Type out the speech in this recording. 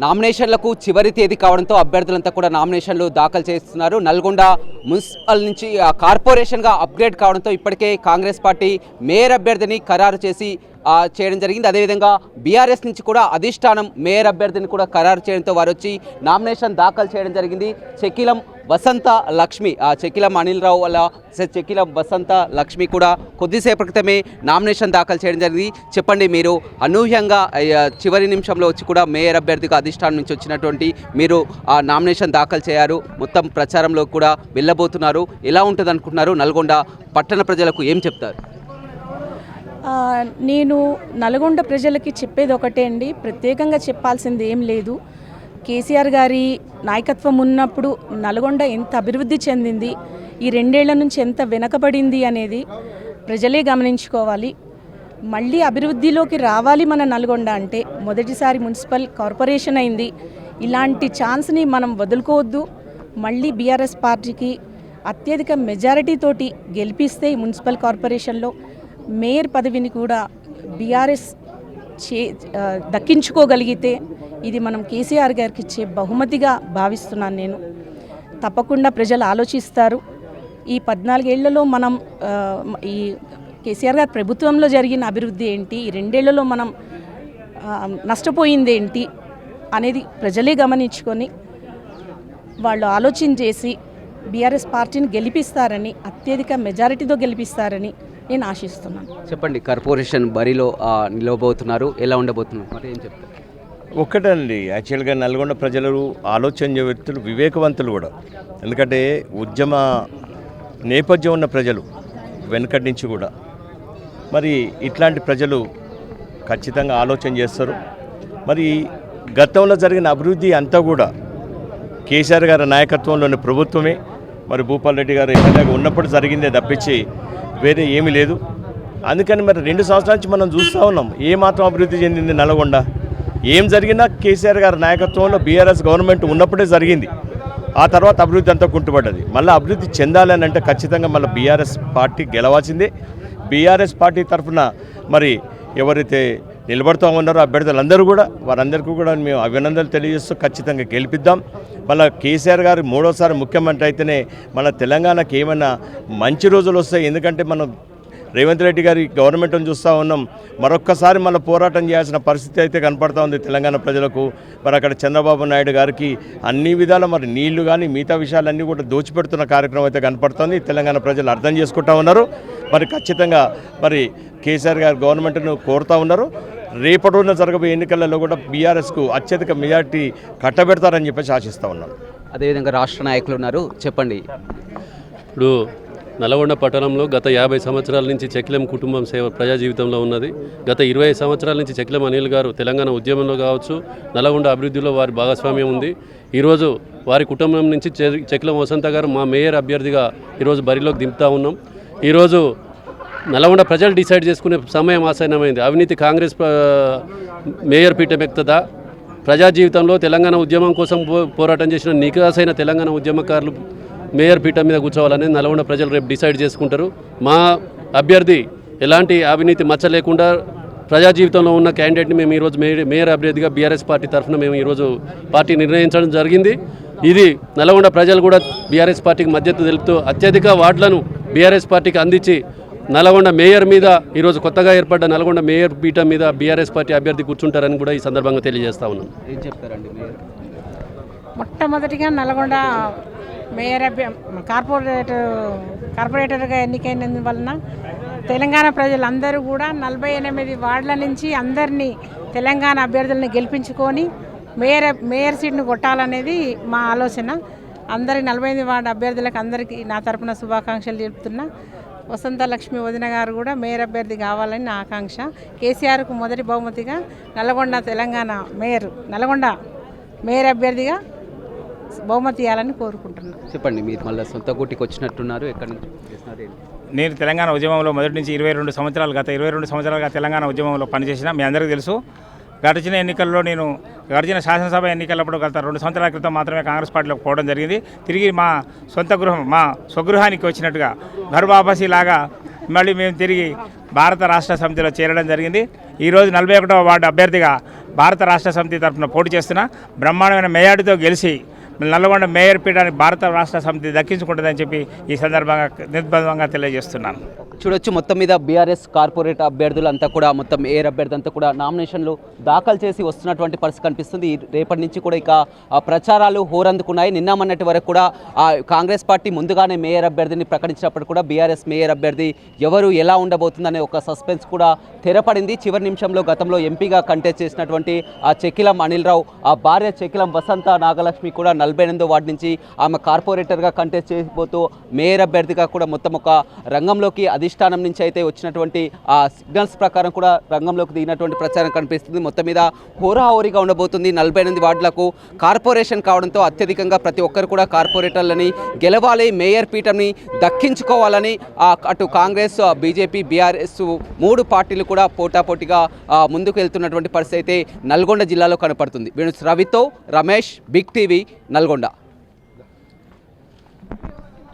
నామినేషన్లకు చివరి తేదీ కావడంతో అభ్యర్థులంతా కూడా నామినేషన్లు దాఖలు చేస్తున్నారు. నల్గొండ మున్సిపల్ నుంచి కార్పొరేషన్గా అప్గ్రేడ్ కావడంతో ఇప్పటికే కాంగ్రెస్ పార్టీ మేయర్ అభ్యర్థిని ఖరారు చేయడం జరిగింది. అదేవిధంగా బీఆర్ఎస్ నుంచి కూడా అధిష్టానం మేయర్ అభ్యర్థిని కూడా ఖరారు చేయడంతో వారు వచ్చి నామినేషన్ దాఖలు చేయడం జరిగింది. చెక్కిలం వసంత లక్ష్మి, చెక్కిలం అనిల్ రావు వల్ల చెక్కిలం వసంత లక్ష్మి కూడా కొద్దిసేపటి క్రితమే నామినేషన్ దాఖలు చేయడం జరిగింది. చెప్పండి, మీరు అనూహ్యంగా చివరి నిమిషంలో వచ్చి కూడా మేయర్ అభ్యర్థిగా అధిష్టానం నుంచి వచ్చినటువంటి మీరు నామినేషన్ దాఖలు చేశారు. మొత్తం ప్రచారంలో కూడా వెళ్ళబోతున్నారు. ఎలా ఉంటుంది అనుకుంటున్నారు? నల్గొండ పట్టణ ప్రజలకు ఏం చెప్తారు? నేను నల్గొండ ప్రజలకి చెప్పేది ఒకటే అండి, ప్రత్యేకంగా చెప్పాల్సింది ఏం లేదు. కేసీఆర్ గారి నాయకత్వం ఉన్నప్పుడు నల్గొండ ఎంత అభివృద్ధి చెందింది, ఈ 2 ఏళ్ల నుంచి ఎంత వెనకబడింది అనేది ప్రజలే గమనించుకోవాలి. మళ్ళీ అభివృద్ధిలోకి రావాలి మన నల్గొండ అంటే. మొదటిసారి మున్సిపల్ కార్పొరేషన్ అయింది. ఇలాంటి ఛాన్స్ని మనం వదులుకోవద్దు. మళ్ళీ బీఆర్ఎస్ పార్టీకి అత్యధిక మెజారిటీతోటి గెలిపిస్తే ఈ మున్సిపల్ కార్పొరేషన్లో మేయర్ పదవిని కూడా బీఆర్ఎస్ దక్కించుకోగలిగితే ఇది మనం కేసీఆర్ గారికి ఇచ్చే బహుమతిగా భావిస్తున్నాను నేను. తప్పకుండా ప్రజలు ఆలోచిస్తారు. ఈ 14 ఏళ్లలో మనం ఈ కేసీఆర్ గారి ప్రభుత్వంలో జరిగిన అభివృద్ధి ఏంటి, ఈ 2 ఏళ్లలో మనం నష్టపోయింది ఏంటి అనేది ప్రజలే గమనించుకొని వాళ్ళు ఆలోచన చేసి బీఆర్ఎస్ పార్టీని గెలిపిస్తారని, అత్యధిక మెజారిటీతో గెలిపిస్తారని నేను ఆశిస్తున్నాను. చెప్పండి, కార్పొరేషన్ బరిలో నిలవబోతున్నారు, ఎలా ఉండబోతున్నారు, మరి ఏం చెప్తారు? ఒక్కటండి, యాక్చువల్గా నల్గొండ ప్రజలు ఆలోచన వ్యక్తులు, వివేకవంతులు కూడా. ఎందుకంటే ఉద్యమ నేపథ్యం ఉన్న ప్రజలు వెనకటి నుంచి కూడా. మరి ఇట్లాంటి ప్రజలు ఖచ్చితంగా ఆలోచన చేస్తారు. మరి గతంలో జరిగిన అభివృద్ధి అంతా కూడా కేసీఆర్ గారి నాయకత్వంలోని ప్రభుత్వమే, మరి భూపాల్ రెడ్డి గారు ఎమ్మెల్యేగా ఉన్నప్పుడు జరిగిందే తప్పించి వేరే ఏమీ లేదు. అందుకని మరి 2 సంవత్సరాల నుంచి మనం చూస్తూ ఉన్నాం ఏమాత్రం అభివృద్ధి చెందింది నల్గొండ. ఏం జరిగినా కేసీఆర్ గారి నాయకత్వంలో బీఆర్ఎస్ గవర్నమెంట్ ఉన్నప్పుడే జరిగింది. ఆ తర్వాత అభివృద్ధి అంతా కుంటుపడ్డది. మళ్ళీ అభివృద్ధి చెందాలని అంటే ఖచ్చితంగా మళ్ళీ బీఆర్ఎస్ పార్టీ గెలవాల్సిందే. బీఆర్ఎస్ పార్టీ తరఫున మరి ఎవరైతే నిలబడుతూ ఉన్నారో అభ్యర్థులందరూ కూడా, వారందరికీ కూడా మేము అభినందనలు తెలియజేస్తూ ఖచ్చితంగా గెలిపిద్దాం. మళ్ళీ కేసీఆర్ గారు 3వసారి ముఖ్యమంత్రి అయితేనే మన తెలంగాణకి ఏమైనా మంచి రోజులు వస్తాయి. ఎందుకంటే మనం రేవంత్ రెడ్డి గారి గవర్నమెంట్ని చూస్తూ ఉన్నాం. మరొక్కసారి మళ్ళీ పోరాటం చేయాల్సిన పరిస్థితి అయితే కనపడుతూ ఉంది తెలంగాణ ప్రజలకు. మరి అక్కడ చంద్రబాబు నాయుడు గారికి అన్ని విధాల మరి నీళ్లు కానీ మిగతా విషయాలన్నీ కూడా దోచిపెడుతున్న కార్యక్రమం అయితే కనపడుతుంది. తెలంగాణ ప్రజలు అర్థం చేసుకుంటూ ఉన్నారు. మరి ఖచ్చితంగా మరి కేసీఆర్ గారి గవర్నమెంట్ను కోరుతూ ఉన్నారు. రేపటి రోజున జరగబోయే ఎన్నికలలో కూడా బీఆర్ఎస్కు అత్యధిక మెజార్టీ కట్టబెడతారని చెప్పేసి ఆశిస్తూ ఉన్నాను. అదేవిధంగా రాష్ట్ర నాయకులు ఉన్నారు, చెప్పండి. ఇప్పుడు నల్గొండ పట్టణంలో గత 50 సంవత్సరాల నుంచి చెక్కిలం కుటుంబం సేవ ప్రజా జీవితంలో ఉన్నది. గత 20 సంవత్సరాల నుంచి చెక్కిలం అనిల్ గారు తెలంగాణ ఉద్యమంలో కావచ్చు, నల్గొండ అభివృద్ధిలో వారి భాగస్వామ్యం ఉంది. ఈరోజు వారి కుటుంబం నుంచి చెక్కిలం వసంత గారు మా మేయర్ అభ్యర్థిగా ఈరోజు బరిలోకి దింపుతా ఉన్నాం. ఈరోజు నల్గొండ ప్రజలు డిసైడ్ చేసుకునే సమయం ఆసన్నమైంది. అవినీతి కాంగ్రెస్ మేయర్ పీఠం ఎక్కుతుందా, ప్రజా జీవితంలో తెలంగాణ ఉద్యమం కోసం పోరాటం చేసిన నికాసైన తెలంగాణ ఉద్యమకారులు మేయర్ పీఠం మీద కూర్చోవాలని నల్గొండ ప్రజలు రేపు డిసైడ్ చేసుకుంటారు. మా అభ్యర్థి ఎలాంటి అవినీతి మచ్చ లేకుండా ప్రజా జీవితంలో ఉన్న క్యాండిడేట్ని మేము ఈరోజు మేయర్ అభ్యర్థిగా బీఆర్ఎస్ పార్టీ తరఫున మేము ఈరోజు పార్టీ నిర్ణయించడం జరిగింది. ఇది నల్గొండ ప్రజలు కూడా బీఆర్ఎస్ పార్టీకి మద్దతు తెలుపుతూ అత్యధిక వార్డులను బీఆర్ఎస్ పార్టీకి అందించి నల్గొండ మేయర్ మీద ఈరోజు కొత్తగా ఏర్పడ్డ నల్గొండ మేయర్ పీఠం మీద బీఆర్ఎస్ పార్టీ అభ్యర్థి కూర్చుంటారని కూడా ఈ సందర్భంగా తెలియజేస్తా ఉన్నాను. ఏం చెప్తారండి? మొట్టమొదటిగా నల్గొండ మేయర్ కార్పొరేటర్గా ఎన్నికైనందు వలన తెలంగాణ ప్రజలందరూ కూడా 48 వార్డుల నుంచి అందరినీ తెలంగాణ అభ్యర్థులను గెలిపించుకొని మేయర్ సీట్ను కొట్టాలనేది మా ఆలోచన. అందరి 48 వార్డు అభ్యర్థులకు అందరికీ నా తరపున శుభాకాంక్షలు చెప్తున్నా. వసంత లక్ష్మి వదిన గారు కూడా మేయర్ అభ్యర్థి కావాలని నా ఆకాంక్ష. కేసీఆర్కు మొదటి బహుమతిగా నల్గొండ మేయర్ అభ్యర్థిగా బహుమతి ఇవ్వాలని కోరుకుంటున్నాను. చెప్పండి, మీరు మళ్ళీ సొంత గుటికి వచ్చినట్టున్నారు, ఎక్కడి నుంచి చేస్తున్నారు? నేను తెలంగాణ ఉద్యమంలో మొదటి నుంచి 22 సంవత్సరాలుగా తెలంగాణ ఉద్యమంలో పనిచేసిన మీ అందరికీ తెలుసు. గడిచిన ఎన్నికల్లో నేను శాసనసభ ఎన్నికలప్పుడు గత 2 సంవత్సరాల క్రితం మాత్రమే కాంగ్రెస్ పార్టీలోకి పోవడం జరిగింది. తిరిగి మా స్వగృహానికి వచ్చినట్టుగా ఘర్ వాపసీ లాగా మళ్ళీ మేము తిరిగి భారత రాష్ట్ర సమితిలో చేరడం జరిగింది. ఈరోజు 41వ వార్డు అభ్యర్థిగా భారత రాష్ట్ర సమితి తరఫున పోటీ చేస్తున్నా. బ్రహ్మాండమైన మేయాడితో గెలిచి నల్లగొండ మేయర్ పీఠాన్ని భారత రాష్ట్ర సమితి దక్కించుకుంటుందని చెప్పి ఈ సందర్భంగా నిర్బంధంగా తెలియజేస్తున్నాను. చూడొచ్చు మొత్తం మీద బీఆర్ఎస్ కార్పొరేట్ అభ్యర్థులంతా కూడా మొత్తం మేయర్ అభ్యర్థి అంతా కూడా నామినేషన్లు దాఖలు చేసి వస్తున్నటువంటి పరిస్థితి కనిపిస్తుంది. రేపటి నుంచి కూడా ఇక ప్రచారాలు హోరందుకున్నాయి. నిన్న మొన్నటి వరకు కూడా కాంగ్రెస్ పార్టీ ముందుగానే మేయర్ అభ్యర్థిని ప్రకటించినప్పుడు కూడా బీఆర్ఎస్ మేయర్ అభ్యర్థి ఎవరు ఎలా ఉండబోతుందనే ఒక సస్పెన్స్ కూడా తెరపడింది. చివరి నిమిషంలో గతంలో ఎంపీగా కంటెస్ట్ చేసినటువంటి ఆ చెక్కిలం అనిల్ రావు ఆ భార్య చెక్కిలం వసంత నాగలక్ష్మి కూడా 48వ వార్డు నుంచి ఆమె కార్పొరేటర్గా కంటెస్ట్ చేయబోతూ మేయర్ అభ్యర్థిగా కూడా మొత్తం ఒక రంగంలోకి అధిష్టానం నుంచి అయితే వచ్చినటువంటి ఆ సిగ్నల్స్ ప్రకారం కూడా రంగంలోకి దిగినటువంటి ప్రచారం కనిపిస్తుంది. మొత్తం మీద హోరాహోరీగా ఉండబోతుంది. 48 వార్డులకు కార్పొరేషన్ కావడంతో అత్యధికంగా ప్రతి ఒక్కరు కూడా కార్పొరేటర్లని గెలవాలి, మేయర్ పీఠంని దక్కించుకోవాలని అటు కాంగ్రెస్, బీజేపీ, బీఆర్ఎస్ 3 పార్టీలు కూడా పోటాపోటీగా ముందుకు వెళ్తున్నటువంటి పరిస్థితి అయితే నల్గొండ జిల్లాలో కనపడుతుంది. రవితో రమేష్, బిగ్ టీవీ, నల్గొండ.